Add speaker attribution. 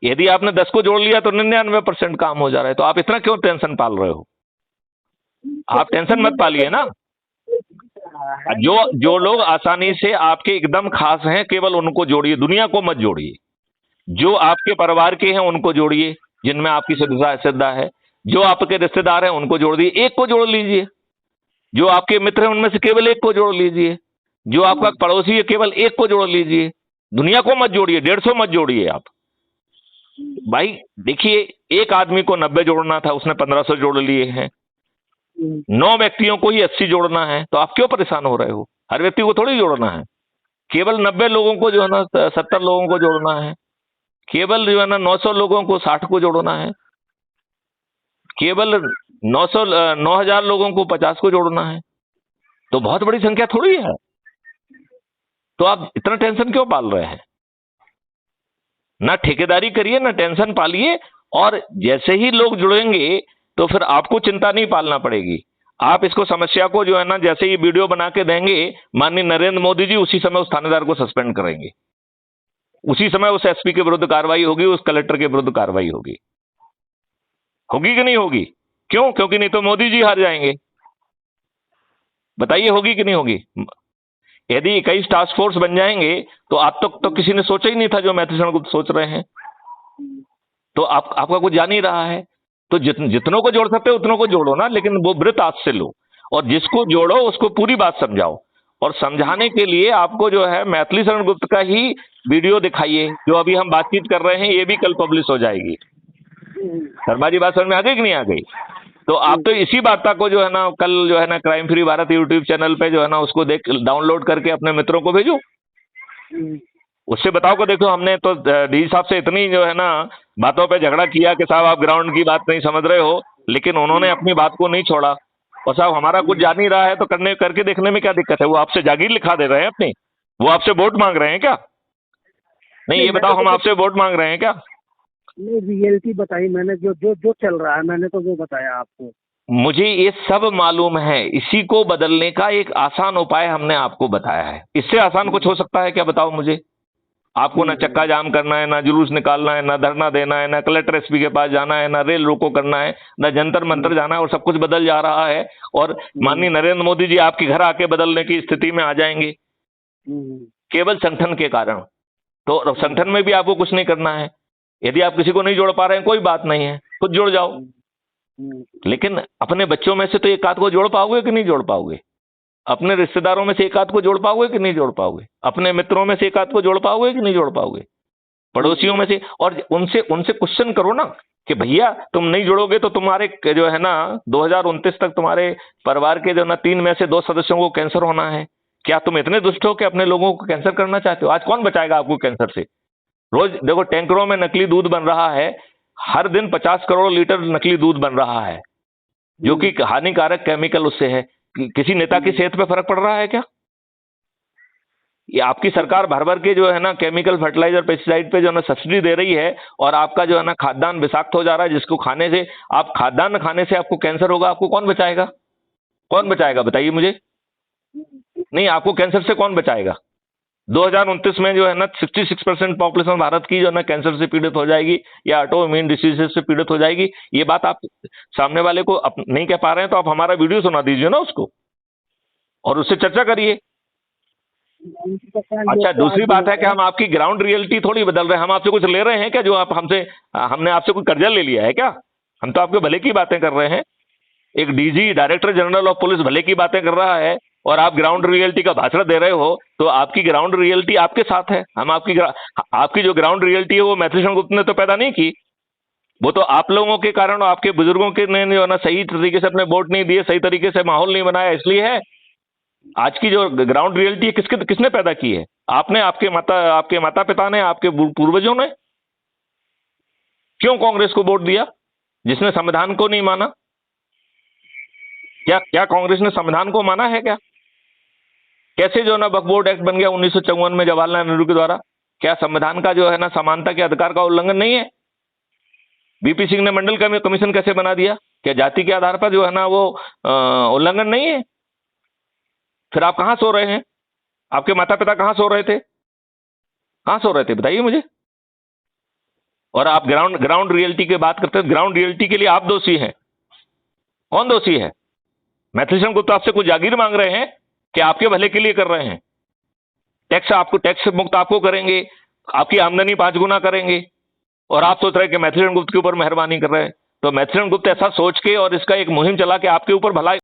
Speaker 1: यदि आपने 10 को जोड़ लिया तो 99% काम हो जा रहा है। तो आप इतना क्यों टेंशन पाल रहे हो? आप टेंशन मत पालिए ना। जो जो लोग आसानी से आपके एकदम खास हैं, केवल उनको जोड़िए, दुनिया को मत जोड़िए। जो आपके परिवार के हैं उनको जोड़िए, जिनमें आपकी श्रद्धा है। जो आपके रिश्तेदार हैं उनको जोड़ दिए, एक को जोड़ लीजिए। जो आपके मित्र हैं उनमें से केवल एक को जोड़ लीजिए। जो आपका पड़ोसी है केवल एक को जोड़ लीजिए। दुनिया को मत जोड़िए, 150 मत जोड़िए आप। भाई देखिए, एक आदमी को 90 जोड़ना था, उसने 1500 जोड़ लिए हैं। 9 व्यक्तियों को ही 80 जोड़ना है, तो आप क्यों परेशान हो रहे हो? हर व्यक्ति को थोड़ी जोड़ना है। केवल 90 लोगों को जो है ना 70 लोगों को जोड़ना है। केवल जो है ना 900 लोगों को 60 को जोड़ना है। केवल 9000 लोगों को 50 को जोड़ना है। तो बहुत बड़ी संख्या थोड़ी है। तो आप इतना टेंशन क्यों पाल रहे हैं? ना ठेकेदारी करिए, ना टेंशन पालिए। और जैसे ही लोग जुड़ेंगे तो फिर आपको चिंता नहीं पालना पड़ेगी। आप इसको समस्या को जो है ना, जैसे ही वीडियो बना के देंगे माननीय नरेंद्र मोदी जी, उसी समय उस थानेदार को सस्पेंड करेंगे। उसी समय उस एसपी के विरुद्ध कार्रवाई होगी, उस कलेक्टर के विरुद्ध कार्रवाई होगी। होगी कि नहीं होगी? क्यों? क्योंकि नहीं तो मोदी जी हार जाएंगे। बताइए होगी कि नहीं होगी? यदि 21 टास्क फोर्स बन जाएंगे तो आप तक तो किसी ने सोचा ही नहीं था जो मैथिली शरण गुप्त सोच रहे हैं। तो आपका कुछ जान ही रहा है। तो जितनों को जोड़ सकते हो उतनों को जोड़ो ना, लेकिन वो व्रत आज से लो। और जिसको जोड़ो उसको पूरी बात समझाओ। और समझाने के लिए आपको जो है मैथिली शरण गुप्त का ही वीडियो दिखाइए। जो अभी हम बातचीत कर रहे हैं ये भी कल पब्लिश हो जाएगी। शर्मा जी, बात समझ में आ गई कि नहीं आ गई? तो आप तो इसी वार्ता को जो है ना कल जो है ना crime free Bharat YouTube channel पे जो है ना उसको देख डाउनलोड करके अपने मित्रों को भेजो। उससे बताओ को देखो, हमने तो डी साहब से इतनी जो है ना बातों पे झगड़ा किया कि साहब आप ग्राउंड की बात नहीं समझ रहे हो, लेकिन उन्होंने अपनी बात को नहीं छोड़ा। और साहब हमारा कुछ जान ही रहा है तो करके देखने में क्या दिक्कत है? वो आपसे जागीर लिखा दे रहे हैं अपनी? वो आपसे वोट मांग रहे हैं क्या? नहीं, ये बताओ, हम आपसे वोट मांग रहे हैं क्या?
Speaker 2: नहीं, रियलिटी बताई मैंने, जो जो जो चल रहा है मैंने तो वो बताया आपको।
Speaker 1: मुझे ये सब मालूम है। इसी को बदलने का एक आसान उपाय हमने आपको बताया है। इससे आसान कुछ हो सकता है क्या? बताओ मुझे। आपको ना चक्का जाम करना है, ना जुलूस निकालना है, ना धरना देना है, ना कलेक्टर एसपी के पास जाना है, ना रेल रोको करना है, ना जंतर मंतर जाना है, और सब कुछ बदल जा रहा है। और माननीय नरेंद्र मोदी जी आपके घर आके बदलने की स्थिति में आ जाएंगे केवल संगठन के कारण। तो संगठन में भी आपको कुछ नहीं करना है। यदि आप किसी को नहीं जोड़ पा रहे हैं कोई बात नहीं है, खुद जुड़ जाओ। लेकिन अपने बच्चों में से तो एक आध को जोड़ पाओगे कि नहीं जोड़ पाओगे? अपने रिश्तेदारों में से एक आध को जोड़ पाओगे कि नहीं जोड़ पाओगे? अपने मित्रों में से एक आध को जोड़ पाओगे कि नहीं जोड़ पाओगे? पड़ोसियों में से। और उनसे उनसे क्वेश्चन करो ना कि भैया तुम नहीं जुड़ोगे तो तुम्हारे जो है ना 2029 तक तुम्हारे परिवार के जो ना 3 में से 2 सदस्यों को कैंसर होना है। क्या तुम इतने दुष्ट हो कि अपने लोगों को कैंसर करना चाहते हो? आज कौन बचाएगा आपको कैंसर से? रोज देखो टैंकरों में नकली दूध बन रहा है। हर दिन 50 करोड़ लीटर नकली दूध बन रहा है, जो कि हानिकारक केमिकल उससे है। किसी नेता की सेहत पे फर्क पड़ रहा है क्या? ये आपकी सरकार भर भर के जो है ना केमिकल फर्टिलाइजर पेस्टिसाइड पे जो है ना सब्सिडी दे रही है, और आपका जो है ना खाद्यान्न विषाक्त हो जा रहा है, जिसको खाने से आप खाद्यान्न खाने से आपको कैंसर होगा। आपको कौन बचाएगा? कौन बचाएगा बताइए मुझे। नहीं, आपको कैंसर से कौन बचाएगा? 2029 में जो है ना 66% पॉपुलेशन भारत की जो है ना कैंसर से पीड़ित हो जाएगी या ऑटो इम्यून डिसीजेस से पीड़ित हो जाएगी। ये बात आप सामने वाले को नहीं कह पा रहे हैं तो आप हमारा वीडियो सुना दीजिए ना उसको, और उससे चर्चा करिए। अच्छा, दूसरी बात है कि हम आपकी ग्राउंड रियलिटी थोड़ी बदल रहे हैं। हम आपसे कुछ ले रहे हैं क्या? जो आप हमने आपसे कोई कर्जा ले लिया है क्या? हम तो आपके भले की बातें कर रहे हैं। एक DG director general of police भले की बातें कर रहा है और आप ग्राउंड रियलिटी का भाषण दे रहे हो, तो आपकी ग्राउंड रियलिटी आपके साथ है। हम आपकी जो ग्राउंड रियलिटी है वो मैथिली शरण गुप्त ने तो पैदा नहीं की। वो तो आप लोगों के कारण, आपके बुजुर्गों के ने जो है ना सही तरीके से अपने वोट नहीं दिए, सही तरीके से माहौल नहीं बनाया, इसलिए है। आज की जो ग्राउंड रियलिटी है किसने पैदा की है? आपने, आपके माता पिता ने, आपके पूर्वजों ने। क्यों कांग्रेस को वोट दिया जिसने संविधान को नहीं माना? क्या कांग्रेस ने संविधान को माना है क्या? कैसे जो है ना वक्फ बोर्ड एक्ट बन गया 1954 में जवाहरलाल नेहरू के द्वारा? क्या संविधान का जो है ना समानता के अधिकार का उल्लंघन नहीं है? बीपी सिंह ने मंडल कमीशन कैसे बना दिया? क्या जाति के आधार पर जो है ना वो उल्लंघन नहीं है? फिर आप कहां सो रहे हैं? आपके माता पिता कहां सो रहे थे? कहां सो रहे थे बताइए मुझे। और आप ग्राउंड रियलिटी की बात करते हैं। ग्राउंड रियलिटी के लिए आप दोषी हैं। कौन दोषी है? मैथिलीशरण गुप्ता आपसे कुछ जागीर मांग रहे हैं कि आपके भले के लिए कर रहे हैं? टैक्स मुक्त आपको करेंगे, आपकी आमदनी 5 गुना करेंगे, और आप सोच रहे हैं कि मैथिलीशरण गुप्त के ऊपर मेहरबानी कर रहे हैं। तो मैथिलीशरण गुप्त ऐसा सोच के और इसका एक मुहिम चला के आपके ऊपर भला